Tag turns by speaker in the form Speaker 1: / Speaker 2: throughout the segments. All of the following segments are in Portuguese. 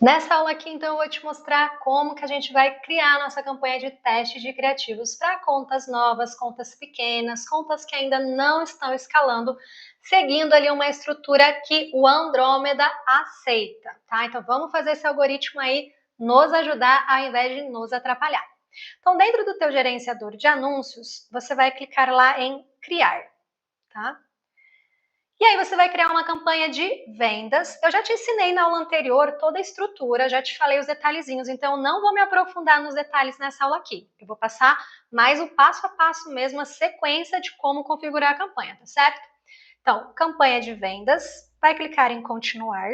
Speaker 1: Nessa aula aqui, então, eu vou te mostrar como que a gente vai criar a nossa campanha de teste de criativos para contas novas, contas pequenas, contas que ainda não estão escalando, seguindo ali uma estrutura que o Andrômeda aceita, tá? Então, vamos fazer esse algoritmo aí nos ajudar ao invés de nos atrapalhar. Então, dentro do teu gerenciador de anúncios, você vai clicar lá em criar, tá? E aí você vai criar uma campanha de vendas. Eu já te ensinei na aula anterior toda a estrutura, já te falei os detalhezinhos, então eu não vou me aprofundar nos detalhes nessa aula aqui. Eu vou passar mais o passo a passo mesmo, a sequência de como configurar a campanha, tá certo? Então, campanha de vendas, vai clicar em continuar.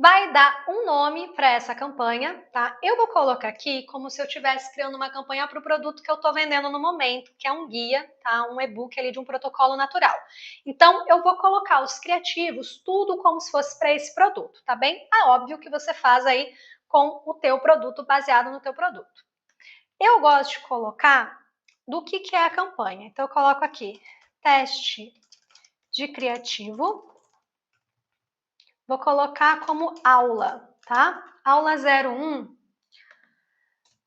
Speaker 1: Vai dar um nome para essa campanha, tá? Eu vou colocar aqui como se eu estivesse criando uma campanha para o produto que eu estou vendendo no momento, que é um guia, tá? Um e-book ali de um protocolo natural. Então, eu vou colocar os criativos, tudo como se fosse para esse produto, tá bem? É óbvio que você faz aí com o teu produto, baseado no teu produto. Eu gosto de colocar do que é a campanha. Então, eu coloco aqui, teste de criativo. Vou colocar como aula, tá? Aula 01,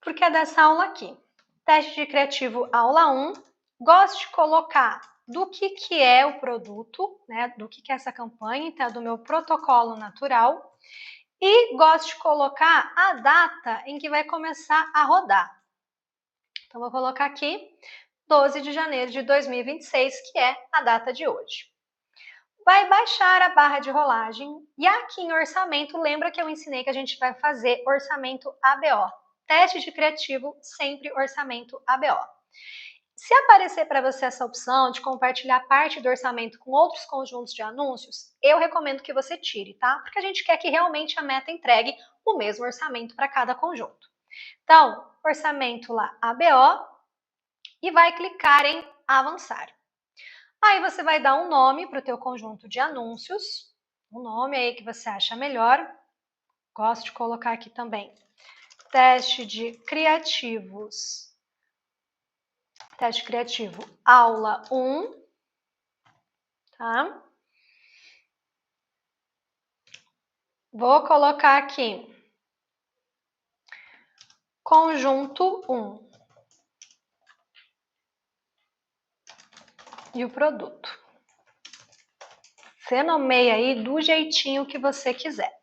Speaker 1: porque é dessa aula aqui. Teste de criativo, aula 1. Gosto de colocar do que é o produto, né? Do que é essa campanha, então, do meu protocolo natural. E gosto de colocar a data em que vai começar a rodar. Então, vou colocar aqui 12 de janeiro de 2026, que é a data de hoje. Vai baixar a barra de rolagem e aqui em orçamento, lembra que eu ensinei que a gente vai fazer orçamento ABO. Teste de criativo, sempre orçamento ABO. Se aparecer para você essa opção de compartilhar parte do orçamento com outros conjuntos de anúncios, eu recomendo que você tire, tá? Porque a gente quer que realmente a meta entregue o mesmo orçamento para cada conjunto. Então, orçamento lá ABO e vai clicar em avançar. Aí você vai dar um nome para o teu conjunto de anúncios, um nome aí que você acha melhor. Gosto de colocar aqui também, teste de criativos. Teste criativo, aula 1, tá? Vou colocar aqui, conjunto 1. E o produto. Você nomeia aí do jeitinho que você quiser.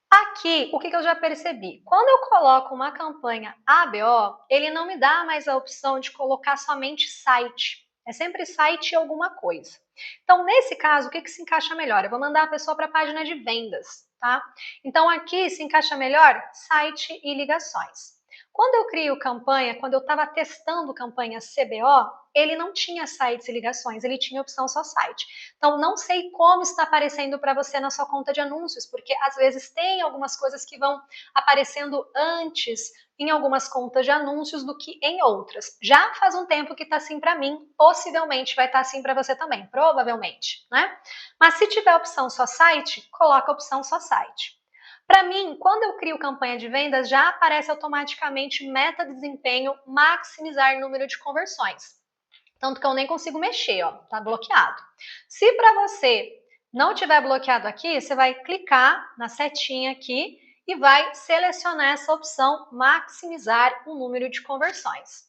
Speaker 1: Aqui, o que eu já percebi? Quando eu coloco uma campanha ABO, ele não me dá mais a opção de colocar somente site. É sempre site e alguma coisa. Então, nesse caso, o que se encaixa melhor? Eu vou mandar a pessoa para a página de vendas, tá? Então, aqui se encaixa melhor site e ligações. Quando eu crio campanha, quando eu estava testando campanha CBO, ele não tinha sites e ligações, ele tinha opção só site. Então, não sei como está aparecendo para você na sua conta de anúncios, porque às vezes tem algumas coisas que vão aparecendo antes em algumas contas de anúncios do que em outras. Já faz um tempo que está assim para mim, possivelmente vai estar assim para você também, provavelmente, né? Mas se tiver a opção só site, coloca a opção só site. Para mim, quando eu crio campanha de vendas, já aparece automaticamente meta de desempenho, maximizar número de conversões. Tanto que eu nem consigo mexer, ó, tá bloqueado. Se para você não tiver bloqueado aqui, você vai clicar na setinha aqui e vai selecionar essa opção, maximizar o número de conversões.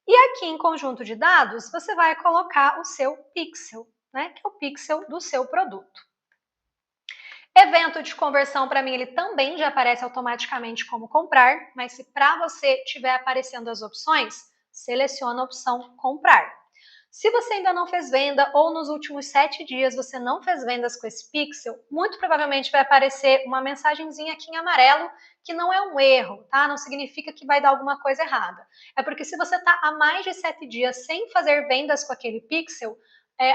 Speaker 1: E aqui em conjunto de dados, você vai colocar o seu pixel, né, que é o pixel do seu produto. Evento de conversão, para mim, ele também já aparece automaticamente como comprar, mas se para você tiver aparecendo as opções, seleciona a opção comprar. Se você ainda não fez venda ou nos últimos 7 dias você não fez vendas com esse pixel, muito provavelmente vai aparecer uma mensagenzinha aqui em amarelo que não é um erro, tá? Não significa que vai dar alguma coisa errada. É porque se você está há mais de 7 dias sem fazer vendas com aquele pixel,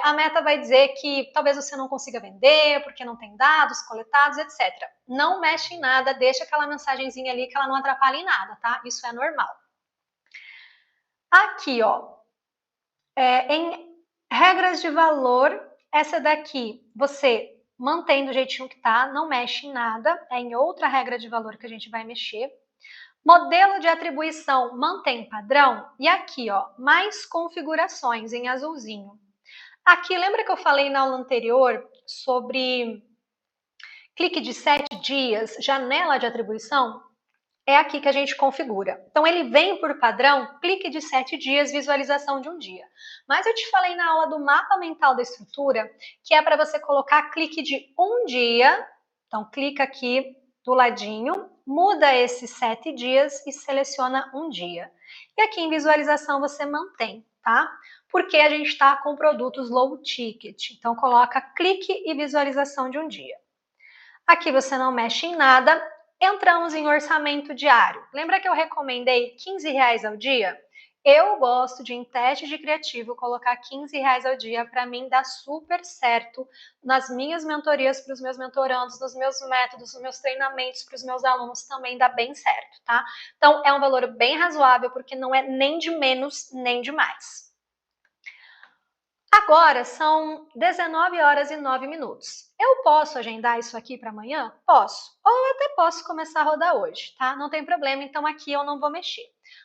Speaker 1: a meta vai dizer que talvez você não consiga vender, porque não tem dados coletados, etc. Não mexe em nada, deixa aquela mensagenzinha ali que ela não atrapalha em nada, tá? Isso é normal. Aqui, ó, em regras de valor, essa daqui você mantém do jeitinho que tá, não mexe em nada, é em outra regra de valor que a gente vai mexer. Modelo de atribuição mantém padrão, e aqui, ó, mais configurações em azulzinho. Aqui, lembra que eu falei na aula anterior sobre clique de 7 dias, janela de atribuição, é aqui que a gente configura. Então, ele vem por padrão, clique de 7 dias, visualização de um dia. Mas eu te falei na aula do mapa mental da estrutura, que é para você colocar clique de um dia. Então, clica aqui do ladinho, muda esses 7 dias e seleciona um dia. E aqui em visualização você mantém, tá? Porque a gente está com produtos low ticket. Então, coloca clique e visualização de um dia. Aqui você não mexe em nada. Entramos em orçamento diário. Lembra que eu recomendei R$ 15 ao dia? Eu gosto de, em teste de criativo, colocar R$ 15 ao dia. Para mim, dá super certo nas minhas mentorias para os meus mentorandos, nos meus métodos, nos meus treinamentos para os meus alunos também dá bem certo, tá? Então, é um valor bem razoável, porque não é nem de menos, nem de mais. Agora são 19h09. Eu posso agendar isso aqui para amanhã? Posso. Ou eu até posso começar a rodar hoje, tá? Não tem problema, então aqui eu não vou mexer.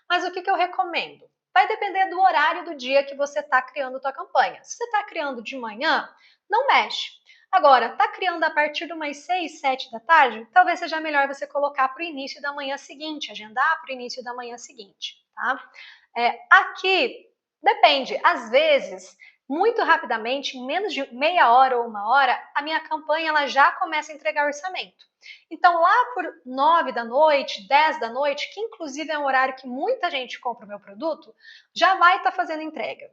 Speaker 1: Mas o que eu recomendo? Vai depender do horário do dia que você está criando a tua campanha. Se você está criando de manhã, não mexe. Agora, está criando a partir de umas 6, 7 da tarde? Talvez seja melhor você colocar para o início da manhã seguinte, agendar para o início da manhã seguinte, tá? Aqui, depende. Às vezes, muito rapidamente, em menos de meia hora ou uma hora, a minha campanha ela já começa a entregar orçamento. Então, lá por 9 da noite, 10 da noite, que inclusive é um horário que muita gente compra o meu produto, já vai estar fazendo entrega.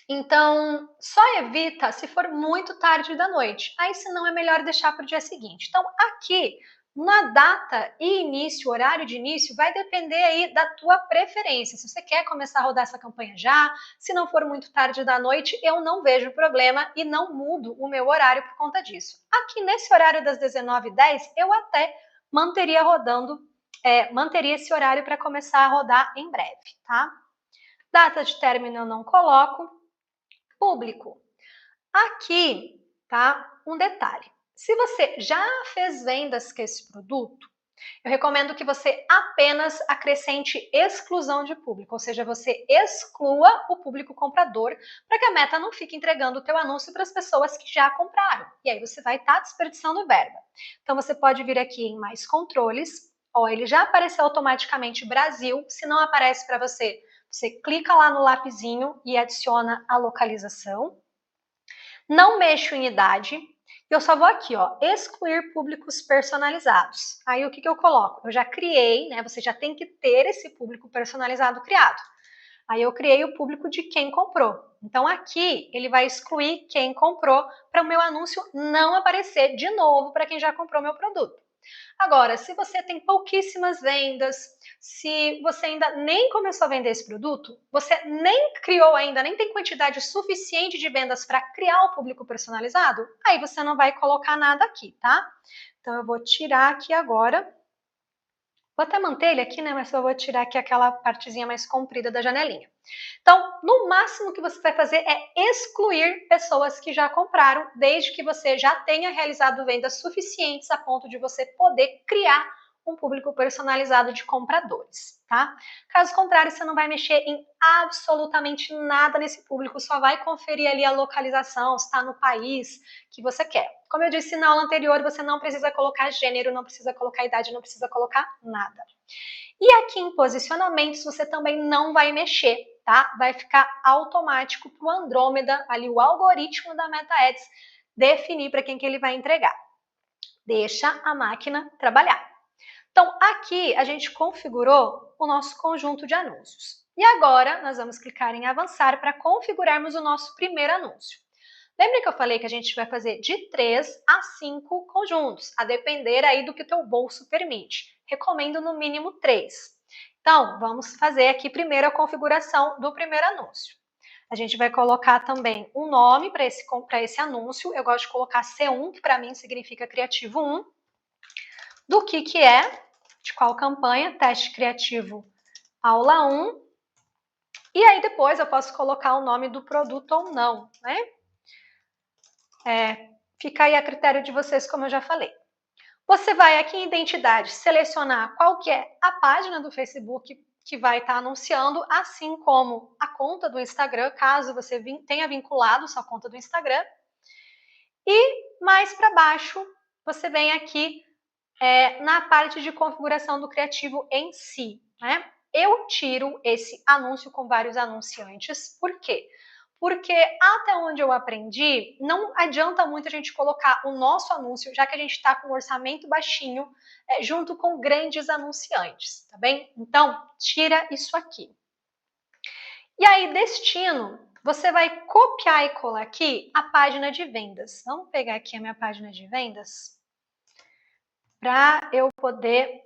Speaker 1: Então, só evita se for muito tarde da noite. Aí, se não, é melhor deixar para o dia seguinte. Então, aqui, na data e início, horário de início, vai depender aí da tua preferência. Se você quer começar a rodar essa campanha já, se não for muito tarde da noite, eu não vejo problema e não mudo o meu horário por conta disso. Aqui, nesse horário das 19h10, eu até manteria rodando, manteria esse horário para começar a rodar em breve, tá? Data de término eu não coloco. Público. Aqui, tá? Um detalhe. Se você já fez vendas com esse produto, eu recomendo que você apenas acrescente exclusão de público, ou seja, você exclua o público comprador para que a Meta não fique entregando o teu anúncio para as pessoas que já compraram. E aí você vai estar desperdiçando verba. Então você pode vir aqui em mais controles. Ó, ele já apareceu automaticamente Brasil. Se não aparece para você, você clica lá no lapisinho e adiciona a localização. Não mexo em idade. Eu só vou aqui, ó, excluir públicos personalizados. Aí o que eu coloco? Eu já criei, né? Você já tem que ter esse público personalizado criado. Aí eu criei o público de quem comprou. Então aqui ele vai excluir quem comprou para o meu anúncio não aparecer de novo para quem já comprou meu produto. Agora, se você tem pouquíssimas vendas, se você ainda nem começou a vender esse produto, você nem criou ainda, nem tem quantidade suficiente de vendas para criar o público personalizado, aí você não vai colocar nada aqui, tá? Então eu vou tirar aqui agora. Vou até manter ele aqui, né? Mas eu vou tirar aqui aquela partezinha mais comprida da janelinha. Então, no máximo que você vai fazer é excluir pessoas que já compraram, desde que você já tenha realizado vendas suficientes a ponto de você poder criar um público personalizado de compradores, tá? Caso contrário, você não vai mexer em absolutamente nada nesse público, só vai conferir ali a localização, se está no país que você quer. Como eu disse na aula anterior, você não precisa colocar gênero, não precisa colocar idade, não precisa colocar nada. E aqui em posicionamentos, você também não vai mexer, tá? Vai ficar automático para o Andrômeda, ali o algoritmo da Meta Ads, definir para quem que ele vai entregar. Deixa a máquina trabalhar. Então, aqui a gente configurou o nosso conjunto de anúncios. E agora, nós vamos clicar em avançar para configurarmos o nosso primeiro anúncio. Lembra que eu falei que a gente vai fazer de 3 a 5 conjuntos, a depender aí do que o teu bolso permite. Recomendo no mínimo 3. Então, vamos fazer aqui primeiro a configuração do primeiro anúncio. A gente vai colocar também um nome para esse anúncio. Eu gosto de colocar C1, que para mim significa Criativo 1. Do que é, de qual campanha, teste criativo aula 1. E aí depois eu posso colocar o nome do produto ou não, né? Fica aí a critério de vocês, como eu já falei. Você vai aqui em identidade selecionar qual que é a página do Facebook que vai estar anunciando, assim como a conta do Instagram, caso você tenha vinculado sua conta do Instagram. E mais para baixo, você vem aqui na parte de configuração do criativo em si, né? Eu tiro esse anúncio com vários anunciantes, por quê? Porque até onde eu aprendi, não adianta muito a gente colocar o nosso anúncio, já que a gente está com um orçamento baixinho, junto com grandes anunciantes, tá bem? Então, tira isso aqui. E aí, destino, você vai copiar e colar aqui a página de vendas. Vamos pegar aqui a minha página de vendas para eu poder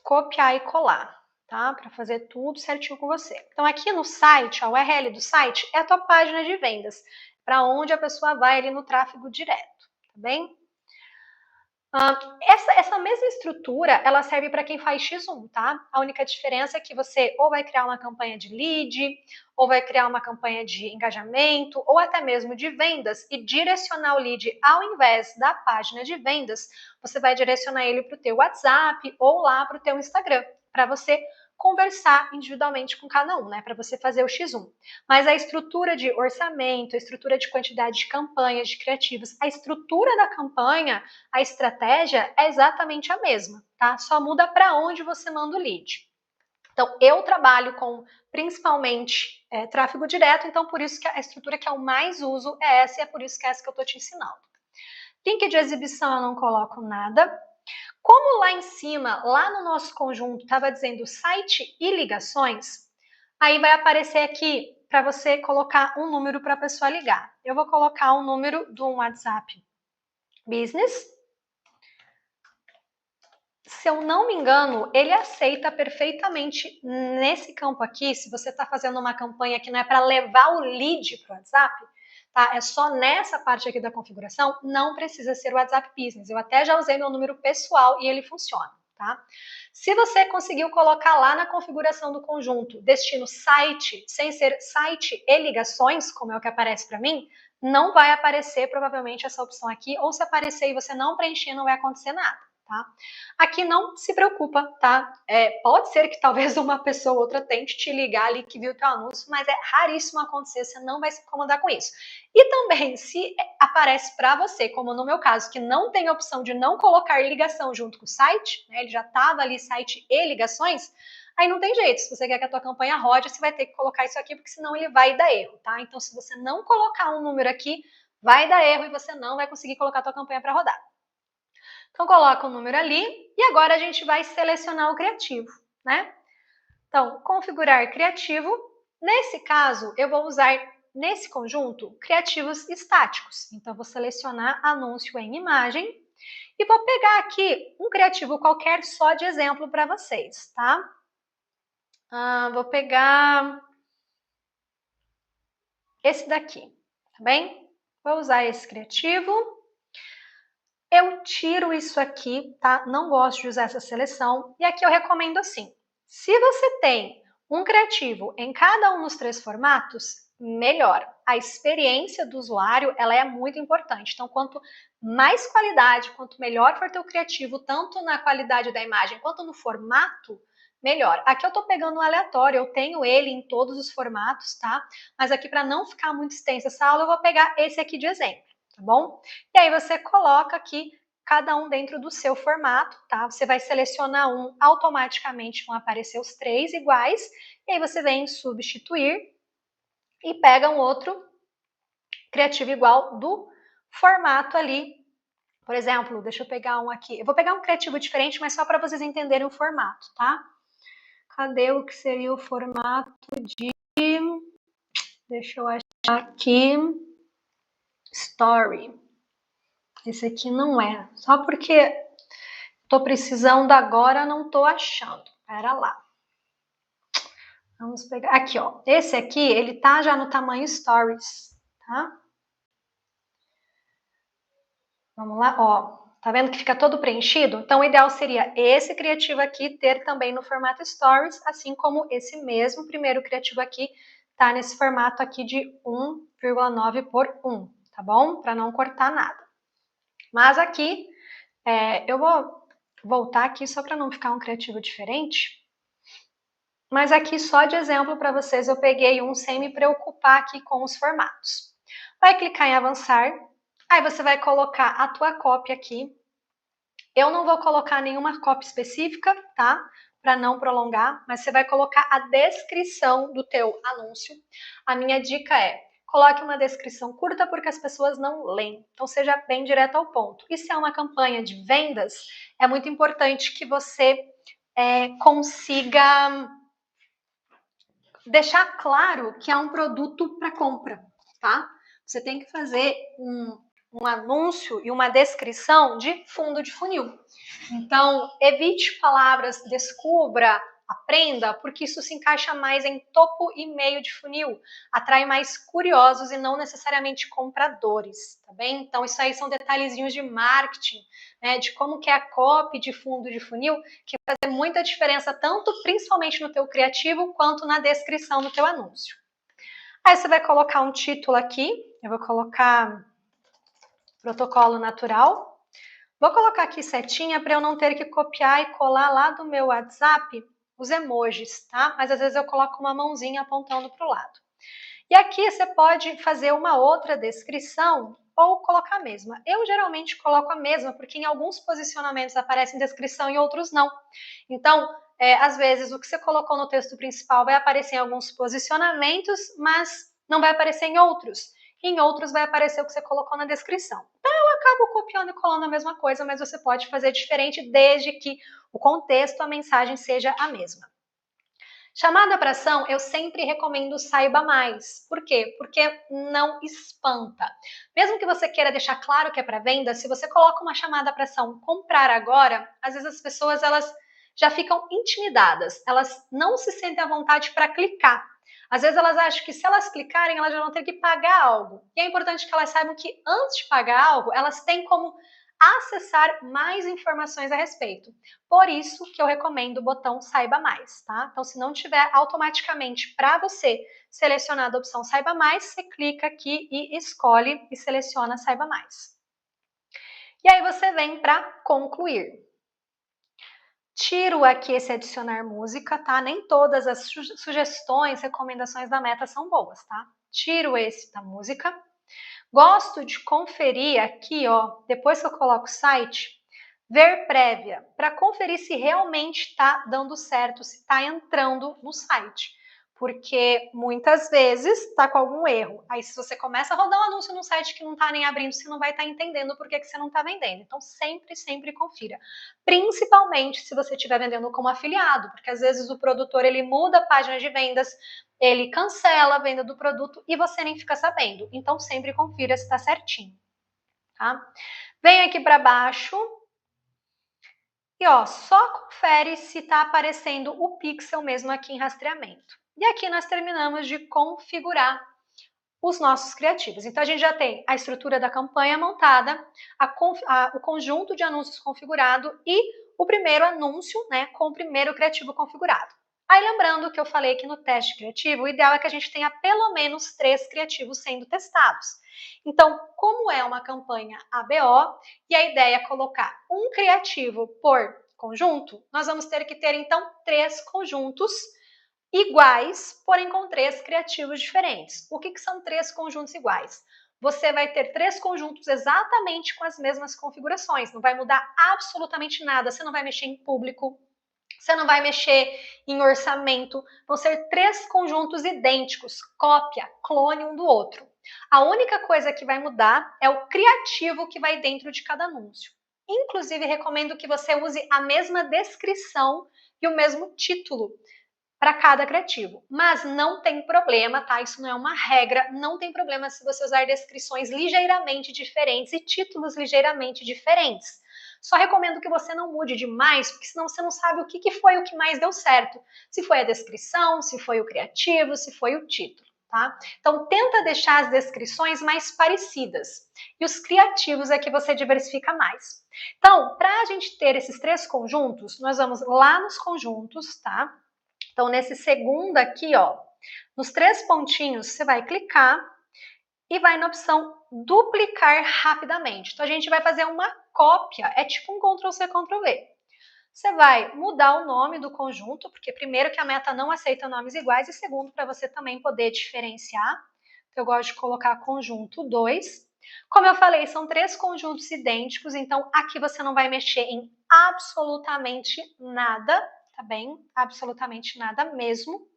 Speaker 1: copiar e colar, tá? Para fazer tudo certinho com você. Então, aqui no site, a URL do site é a tua página de vendas, para onde a pessoa vai ali no tráfego direto, tá bem? Essa mesma estrutura, ela serve para quem faz X1, tá? A única diferença é que você ou vai criar uma campanha de lead, ou vai criar uma campanha de engajamento, ou até mesmo de vendas, e direcionar o lead ao invés da página de vendas, você vai direcionar ele para o teu WhatsApp ou lá para o teu Instagram, para você conversar individualmente com cada um, né? Para você fazer o X1. Mas a estrutura de orçamento, a estrutura de quantidade de campanhas, de criativos, a estrutura da campanha, a estratégia é exatamente a mesma, tá? Só muda para onde você manda o lead. Então, eu trabalho com principalmente tráfego direto, então por isso que a estrutura que eu mais uso é essa, e é por isso que é essa que eu estou te ensinando. Link de exibição eu não coloco nada. Como lá em cima, lá no nosso conjunto, estava dizendo site e ligações, aí vai aparecer aqui para você colocar um número para a pessoa ligar. Eu vou colocar um número do WhatsApp Business. Se eu não me engano, ele aceita perfeitamente nesse campo aqui, se você está fazendo uma campanha que não é para levar o lead para o WhatsApp, tá? É só nessa parte aqui da configuração, não precisa ser o WhatsApp Business. Eu até já usei meu número pessoal e ele funciona, tá? Se você conseguiu colocar lá na configuração do conjunto destino site, sem ser site e ligações, como é o que aparece para mim, não vai aparecer provavelmente essa opção aqui, ou se aparecer e você não preencher, não vai acontecer nada. Tá? Aqui não se preocupa, tá? Pode ser que talvez uma pessoa ou outra tente te ligar ali que viu o teu anúncio, mas é raríssimo acontecer, você não vai se incomodar com isso. E também, se aparece para você, como no meu caso, que não tem a opção de não colocar ligação junto com o site, né? Ele já estava ali, site e ligações, aí não tem jeito. Se você quer que a tua campanha rode, você vai ter que colocar isso aqui, porque senão ele vai dar erro, tá? Então, se você não colocar um número aqui, vai dar erro e você não vai conseguir colocar a tua campanha para rodar. Então, coloca o número ali e agora a gente vai selecionar o criativo, né? Então, configurar criativo. Nesse caso, eu vou usar, nesse conjunto, criativos estáticos. Então, vou selecionar anúncio em imagem e vou pegar aqui um criativo qualquer só de exemplo para vocês, tá? Vou pegar esse daqui, tá bem? Vou usar esse criativo. Eu tiro isso aqui, tá? Não gosto de usar essa seleção. E aqui eu recomendo assim, se você tem um criativo em cada um dos 3 formatos, melhor. A experiência do usuário, ela é muito importante. Então, quanto mais qualidade, quanto melhor for teu criativo, tanto na qualidade da imagem quanto no formato, melhor. Aqui eu tô pegando um aleatório, eu tenho ele em todos os formatos, tá? Mas aqui para não ficar muito extensa essa aula, eu vou pegar esse aqui de exemplo. Tá bom? E aí você coloca aqui cada um dentro do seu formato, tá? Você vai selecionar um, automaticamente vão aparecer os 3 iguais, e aí você vem em substituir e pega um outro criativo igual do formato ali. Por exemplo, deixa eu pegar um aqui. Eu vou pegar um criativo diferente, mas só para vocês entenderem o formato, tá? Cadê o que seria o formato de... Deixa eu achar aqui... Story. Esse aqui não é. Só porque tô precisando agora, não tô achando. Pera lá. Vamos pegar. Aqui, ó. Esse aqui, ele tá já no tamanho Stories, tá? Vamos lá, ó. Tá vendo que fica todo preenchido? Então, o ideal seria esse criativo aqui ter também no formato Stories, assim como esse mesmo primeiro criativo aqui tá nesse formato aqui de 1,9 por 1, tá bom? Para não cortar nada. Mas aqui, eu vou voltar aqui só para não ficar um criativo diferente. Mas aqui só de exemplo para vocês eu peguei um sem me preocupar aqui com os formatos. Vai clicar em avançar, aí você vai colocar a tua cópia aqui, Eu não vou colocar nenhuma copy específica, tá? Para não prolongar, mas você vai colocar a descrição do teu anúncio. A minha dica é: coloque uma descrição curta porque as pessoas não leem. Então seja bem direto ao ponto. E se é uma campanha de vendas, é muito importante que você consiga deixar claro que é um produto para compra, tá? Você tem que fazer um anúncio e uma descrição de fundo de funil. Então, evite palavras descubra, aprenda, porque isso se encaixa mais em topo e meio de funil, atrai mais curiosos e não necessariamente compradores, tá bem? Então, isso aí são detalhezinhos de marketing, né, de como que é a copy de fundo de funil, que vai fazer muita diferença, tanto principalmente no teu criativo, quanto na descrição do teu anúncio. Aí você vai colocar um título aqui, eu vou colocar protocolo natural. Vou colocar aqui setinha para eu não ter que copiar e colar lá do meu WhatsApp os emojis, tá? Mas às vezes eu coloco uma mãozinha apontando para o lado. E aqui você pode fazer uma outra descrição ou colocar a mesma. Eu geralmente coloco a mesma, porque em alguns posicionamentos aparece em descrição e outros não. Então, às vezes, o que você colocou no texto principal vai aparecer em alguns posicionamentos, mas não vai aparecer em outros. Em outros vai aparecer o que você colocou na descrição. Então, eu acabo copiando e colando a mesma coisa, mas você pode fazer diferente desde que o contexto, a mensagem seja a mesma. Chamada para ação, eu sempre recomendo saiba mais. Por quê? Porque não espanta. Mesmo que você queira deixar claro que é para venda, se você coloca uma chamada para ação comprar agora, às vezes as pessoas elas já ficam intimidadas, elas não se sentem à vontade para clicar. Às vezes elas acham que se elas clicarem, elas já vão ter que pagar algo. E é importante que elas saibam que antes de pagar algo, elas têm como acessar mais informações a respeito. Por isso que eu recomendo o botão Saiba Mais, tá? Então, se não tiver automaticamente para você selecionada a opção Saiba Mais, você clica aqui e escolhe e seleciona Saiba Mais. E aí você vem para concluir. Tiro aqui esse adicionar música, tá? Nem todas as sugestões, recomendações da meta são boas, tá? Tiro esse da música. Gosto de conferir aqui, ó, depois que eu coloco o site, ver prévia, para conferir se realmente está dando certo, se está entrando no site. Porque muitas vezes está com algum erro. Aí se você começa a rodar um anúncio no site que não está nem abrindo, você não vai estar entendendo por que você não está vendendo. Então sempre, sempre confira. Principalmente se você estiver vendendo como afiliado, porque às vezes o produtor ele muda a página de vendas, ele cancela a venda do produto e você nem fica sabendo. Então sempre confira se está certinho. Tá? Vem aqui para baixo. E ó, só confere se está aparecendo o pixel mesmo aqui em rastreamento. E aqui nós terminamos de configurar os nossos criativos. Então a gente já tem a estrutura da campanha montada, o conjunto de anúncios configurado e o primeiro anúncio, né, com o primeiro criativo configurado. Aí lembrando que eu falei que no teste criativo, o ideal é que a gente tenha pelo menos 3 criativos sendo testados. Então, como é uma campanha ABO e a ideia é colocar um criativo por conjunto, nós vamos ter que ter então 3 conjuntos iguais, porém com 3 criativos diferentes. O que são 3 conjuntos iguais? Você vai ter 3 conjuntos exatamente com as mesmas configurações, não vai mudar absolutamente nada, você não vai mexer em público, você não vai mexer em orçamento, vão ser 3 conjuntos idênticos, cópia, clone um do outro. A única coisa que vai mudar é o criativo que vai dentro de cada anúncio. Inclusive, recomendo que você use a mesma descrição e o mesmo título para cada criativo. Mas não tem problema, tá? Isso não é uma regra, não tem problema se você usar descrições ligeiramente diferentes e títulos ligeiramente diferentes. Só recomendo que você não mude demais, porque senão você não sabe o que foi o que mais deu certo. Se foi a descrição, se foi o criativo, se foi o título, tá? Então, tenta deixar as descrições mais parecidas. E os criativos é que você diversifica mais. Então, para a gente ter esses 3 conjuntos, nós vamos lá nos conjuntos, tá? Então, nesse segundo aqui, ó, nos 3 pontinhos, você vai clicar e vai na opção duplicar rapidamente. Então, a gente vai fazer uma cópia, é tipo um Ctrl+C, Ctrl+V. Você vai mudar o nome do conjunto, porque primeiro que a meta não aceita nomes iguais e segundo, para você também poder diferenciar. Então, eu gosto de colocar conjunto 2. Como eu falei, são 3 conjuntos idênticos, então aqui você não vai mexer em absolutamente nada, tá bem? Absolutamente nada mesmo.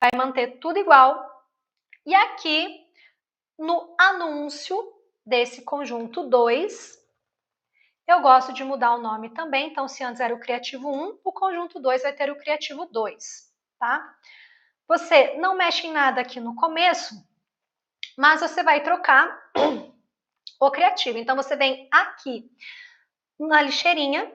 Speaker 1: Vai manter tudo igual. E aqui, no anúncio desse conjunto 2, eu gosto de mudar o nome também. Então, se antes era o criativo 1, o conjunto 2 vai ter o criativo 2, tá? Você não mexe em nada aqui no começo, mas você vai trocar o criativo. Então, você vem aqui na lixeirinha,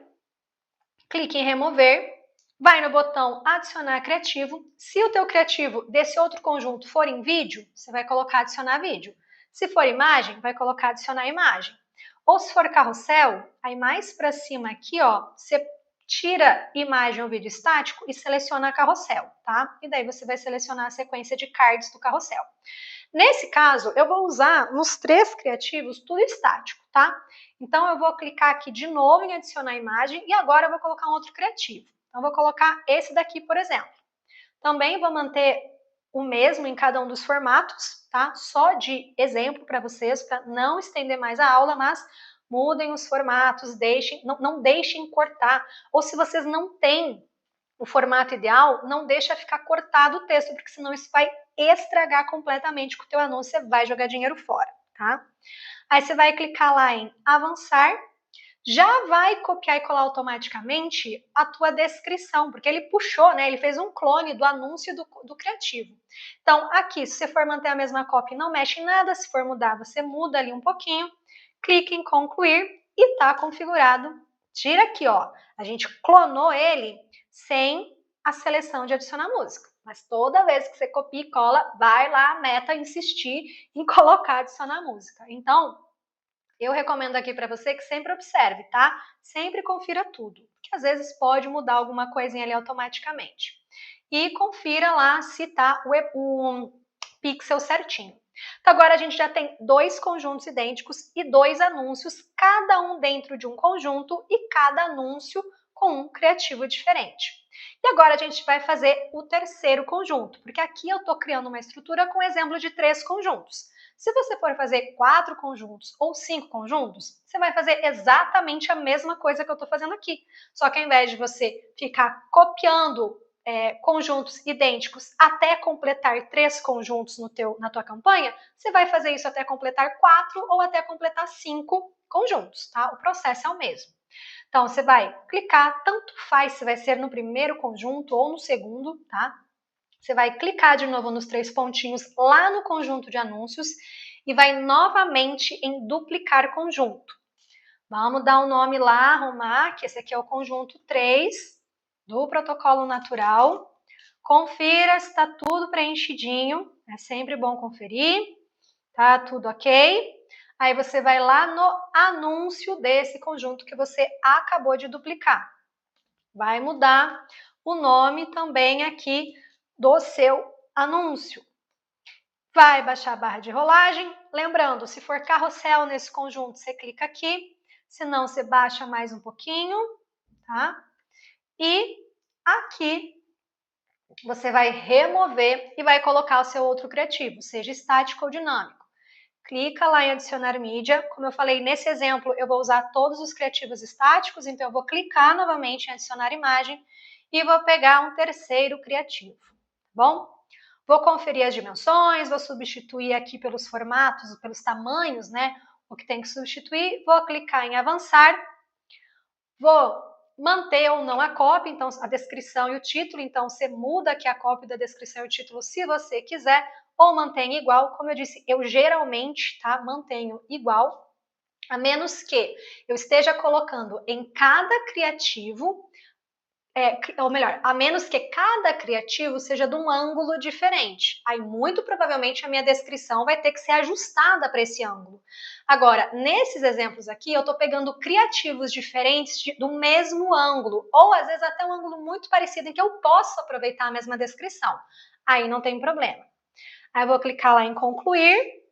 Speaker 1: clique em remover, vai no botão adicionar criativo. Se o teu criativo desse outro conjunto for em vídeo, você vai colocar adicionar vídeo. Se for imagem, vai colocar adicionar imagem. Ou se for carrossel, aí mais para cima aqui, ó, você tira imagem ou vídeo estático e seleciona carrossel, tá? E daí você vai selecionar a sequência de cards do carrossel. Nesse caso, eu vou usar nos 3 criativos tudo estático, tá? Então, eu vou clicar aqui de novo em adicionar imagem e agora eu vou colocar um outro criativo. Então, eu vou colocar esse daqui, por exemplo. Também vou manter o mesmo em cada um dos formatos, tá? Só de exemplo para vocês, para não estender mais a aula, mas mudem os formatos, não deixem cortar. Ou se vocês não têm o formato ideal, não deixa ficar cortado o texto, porque senão isso vai estragar completamente com o teu anúncio, você vai jogar dinheiro fora, tá? Aí você vai clicar lá em avançar, já vai copiar e colar automaticamente a tua descrição, porque ele puxou, né? Ele fez um clone do anúncio do criativo. Então, aqui, se você for manter a mesma cópia, não mexe em nada. Se for mudar, você muda ali um pouquinho, clica em concluir e tá configurado. Tira aqui, ó. A gente clonou ele sem a seleção de adicionar música. Mas toda vez que você copia e cola, vai lá a meta insistir em colocar adicionar música. Então, eu recomendo aqui para você que sempre observe, tá? Sempre confira tudo, porque às vezes pode mudar alguma coisinha ali automaticamente. E confira lá se tá o pixel certinho. Então agora a gente já tem 2 conjuntos idênticos e 2 anúncios, cada um dentro de um conjunto e cada anúncio com um criativo diferente. E agora a gente vai fazer o terceiro conjunto, porque aqui eu estou criando uma estrutura com exemplo de 3 conjuntos. Se você for fazer 4 conjuntos ou 5 conjuntos, você vai fazer exatamente a mesma coisa que eu estou fazendo aqui. Só que ao invés de você ficar copiando conjuntos idênticos até completar 3 conjuntos na tua campanha, você vai fazer isso até completar 4 ou até completar 5 conjuntos, tá? O processo é o mesmo. Então, você vai clicar, tanto faz se vai ser no primeiro conjunto ou no segundo, tá? Você vai clicar de novo nos 3 pontinhos lá no conjunto de anúncios e vai novamente em duplicar conjunto. Vamos dar um nome lá, arrumar, que esse aqui é o conjunto 3 do protocolo natural. Confira se está tudo preenchidinho, é sempre bom conferir, tá tudo ok. Aí você vai lá no anúncio desse conjunto que você acabou de duplicar. Vai mudar o nome também aqui do seu anúncio. Vai baixar a barra de rolagem. Lembrando, se for carrossel nesse conjunto, você clica aqui. Se não, você baixa mais um pouquinho, tá? E aqui você vai remover e vai colocar o seu outro criativo, seja estático ou dinâmico. Clica lá em adicionar mídia. Como eu falei, nesse exemplo eu vou usar todos os criativos estáticos, então eu vou clicar novamente em adicionar imagem e vou pegar um terceiro criativo, tá bom? Vou conferir as dimensões, vou substituir aqui pelos formatos, pelos tamanhos, né? O que tem que substituir. Vou clicar em avançar. Vou manter ou não a cópia, então a descrição e o título. Então você muda aqui a cópia da descrição e o título se você quiser, ou mantém igual. Como eu disse, eu geralmente mantenho igual, a menos que eu esteja colocando em cada criativo, ou melhor, a menos que cada criativo seja de um ângulo diferente. Aí, muito provavelmente, a minha descrição vai ter que ser ajustada para esse ângulo. Agora, nesses exemplos aqui, eu estou pegando criativos diferentes do mesmo ângulo, ou às vezes até um ângulo muito parecido, em que eu posso aproveitar a mesma descrição. Aí não tem problema. Aí eu vou clicar lá em concluir,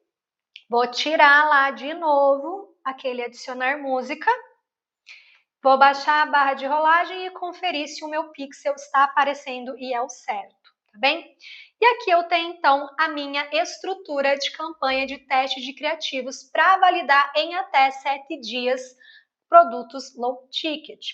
Speaker 1: vou tirar lá de novo aquele adicionar música. Vou baixar a barra de rolagem e conferir se o meu pixel está aparecendo e é o certo, tá bem? E aqui eu tenho, então, a minha estrutura de campanha de teste de criativos para validar em até 7 dias produtos low ticket.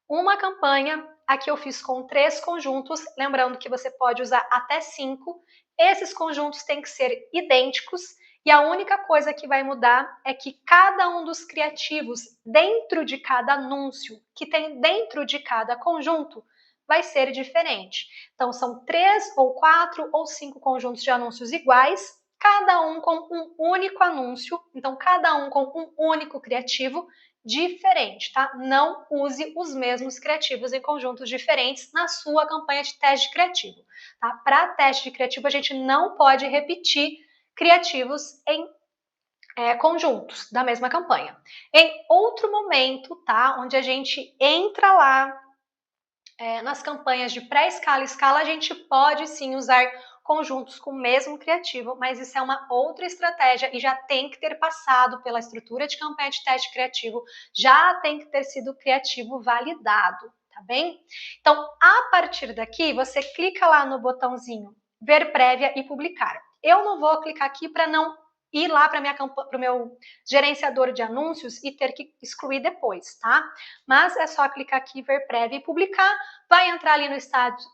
Speaker 1: Uma campanha, aqui eu fiz com 3 conjuntos, lembrando que você pode usar até 5. Esses conjuntos têm que ser idênticos e a única coisa que vai mudar é que cada um dos criativos dentro de cada anúncio que tem dentro de cada conjunto vai ser diferente. Então, são 3 ou 4 ou 5 conjuntos de anúncios iguais, cada um com um único anúncio, então cada um com um único criativo diferente, tá? Não use os mesmos criativos em conjuntos diferentes na sua campanha de teste criativo, tá? Para teste de criativo, a gente não pode repetir criativos em conjuntos da mesma campanha. Em outro momento, tá? Onde a gente entra lá nas campanhas de pré-escala e escala, a gente pode sim usar conjuntos com o mesmo criativo, mas isso é uma outra estratégia e já tem que ter passado pela estrutura de campanha de teste criativo, já tem que ter sido criativo validado, tá bem? Então, a partir daqui, você clica lá no botãozinho ver prévia e publicar. Eu não vou clicar aqui para não ir lá para o meu gerenciador de anúncios e ter que excluir depois, tá? Mas é só clicar aqui, ver prévia e publicar, vai entrar ali no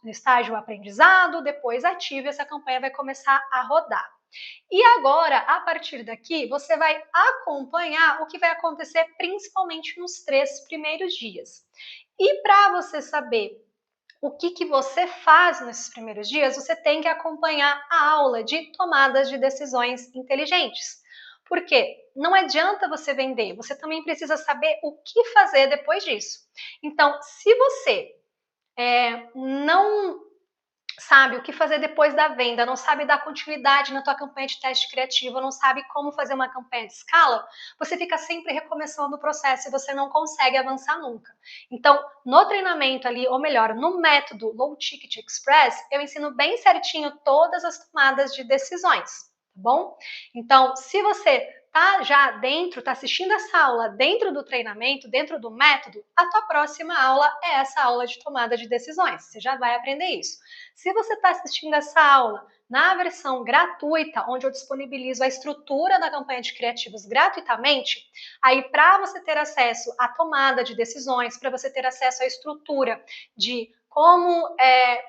Speaker 1: estágio aprendizado, depois ative, essa campanha vai começar a rodar. E agora, a partir daqui, você vai acompanhar o que vai acontecer principalmente nos 3 primeiros dias. E para você saber o que você faz nesses primeiros dias, você tem que acompanhar a aula de tomadas de decisões inteligentes. Por quê? Não adianta você vender, você também precisa saber o que fazer depois disso. Então, se você não sabe o que fazer depois da venda, não sabe dar continuidade na tua campanha de teste criativo, não sabe como fazer uma campanha de escala, você fica sempre recomeçando o processo e você não consegue avançar nunca. Então, no treinamento ali, ou melhor, no método Low Ticket Express, eu ensino bem certinho todas as tomadas de decisões, tá bom? Então, se você tá já dentro, tá assistindo essa aula dentro do treinamento, dentro do método, a tua próxima aula é essa aula de tomada de decisões. Você já vai aprender isso. Se você está assistindo essa aula na versão gratuita, onde eu disponibilizo a estrutura da campanha de criativos gratuitamente, aí para você ter acesso à tomada de decisões, para você ter acesso à estrutura de como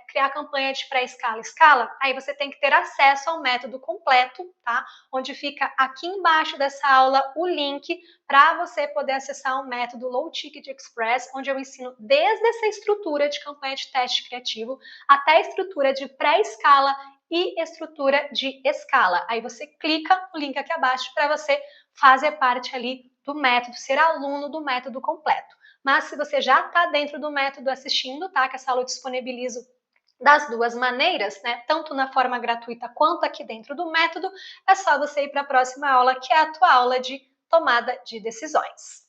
Speaker 1: criar campanha de pré-escala e escala, aí você tem que ter acesso ao método completo, tá? Onde fica aqui embaixo dessa aula o link para você poder acessar o método Low Ticket Express, onde eu ensino desde essa estrutura de campanha de teste criativo até a estrutura de pré-escala e estrutura de escala. Aí você clica no link aqui abaixo para você fazer parte ali do método, ser aluno do método completo. Mas se você já está dentro do método assistindo, tá? Que essa aula eu disponibilizo das duas maneiras, né? Tanto na forma gratuita quanto aqui dentro do método, é só você ir para a próxima aula, que é a tua aula de tomada de decisões.